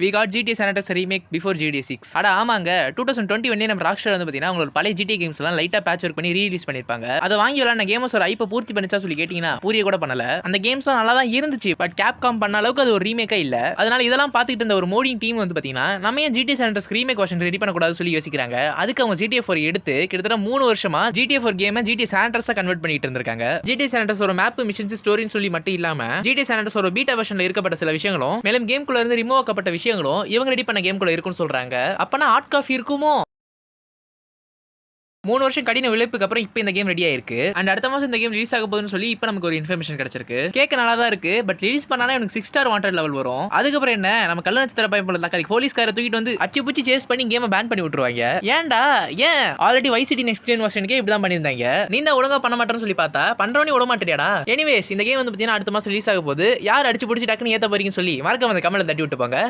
We got GTA San Andreas remake before GTA 6. அட ஆமாங்க, 2021 நம்ம ராக்ஸ்டார் வந்து பார்த்தீங்கன்னா உங்களோட பழைய ஜிடிஏ கேம்ஸ் எல்லாம் லைட்டா பேட்ச் ஒர்க் பண்ணி ரீலீஸ் பண்ணிருப்பாங்க. அதை வாங்கி விளையாட கேமர்ஸ் ஒரு ஐப்ப பூர்த்தி பண்ணிச்சா சொல்லி கேட்டீங்கன்னா பூரிய கூட பண்ணல. அந்த கேம்ஸ் நல்லா தான் இருந்துச்சு, பட் கேப்காம் பண்ண அளவுக்கு அது ஒரு ரீமேக்கா இல்ல. அதனால இதெல்லாம் பார்த்துட்டு இருந்த ஒரு மோடிங் டீம் வந்து பார்த்தீங்கன்னா நம்ம ஏன் GTA San Andreas remake version ready பண்ணக்கூடாதுன்னு சொல்லி யோசிக்கிறாங்க. அதுக்கு அவங்க ஜிடிஏ 4 எடுத்து கிட்டத்தட்ட 3 வருஷமா ஜிடிஏ 4 கேமை ஜிடிஏ சான் ஆண்ட்ரியாஸா கன்வெர்ட் பண்ணிட்டு இருந்திருக்காங்க. ஜிடிஏ சான் ஆண்ட்ரியாஸ் ஒரு மேப் மிஷன்ஸ் ஸ்டோரின்னு சொல்லி மட்டும் இல்லாம ஜிடிஏ சான் ஆண்ட்ரியாஸ் ஒரு பீட்டா வெர்ஷன்ல இருக்கப்பட்ட சில விஷயங்களும் மேலும் கேம்குள்ள இருந்து ரிமூவ் ஆக்கப்பட்ட விஷயங்களும் இவங்க ரெடி பண்ண கேம்குள்ள இருக்குன்னு சொல்றாங்க. அப்பனா ஹாட் காஃபி இருக்குமோ? 3 வருஷம் கடின உழைப்புக்கு அப்புறம் இப்போ இந்த கேம் ரெடி ஆயிருக்கு. அண்ட் அடுத்த மாசம் இந்த கேம் ரிலீஸ் ஆக போகுதுன்னு சொல்லி இப்போ நமக்கு ஒரு இன்ஃபர்மேஷன் கிடைச்சிருக்கு. கேட்க நல்லா தான் இருக்கு, பட் ரிலீஸ் பண்ணாலே எனக்கு 6 ஸ்டார் வாண்டட் லெவல் வரும். அதுக்கப்புறம் என்ன, நம்ம கள்ள நட்சத்திர பையன் போல தக்காளி போலீஸ்கார தூக்கிட்டு வந்து அச்சு புச்சி சேஸ் பண்ணி கேமை பேன் பண்ணி விட்டுருவாங்க. ஏன்டா ஏன் ஆல்ரெடி வைசிட்டி நெக்ஸ்ட் ஜென் வெர்ஷனுக்கே இப்படி தான் பண்ணியிருந்தாங்க. நீ தான் ஒழுங்கா பண்ண மாட்டேன்னு சொல்லி பார்த்தா பண்றவனே விட மாட்டேடியாடா. எனிவேஸ் இந்த கேம் வந்து பார்த்தீங்கன்னா அடுத்த மாசம் ரிலீஸ் ஆக போகுது. யார் அடிச்சு பிடிச்சி டக்குன்னு ஏத்த போறீங்கன்னு சொல்லி மறக்காம அந்த கமெண்ட்ல தட்டி விட்டுப்பாங்க.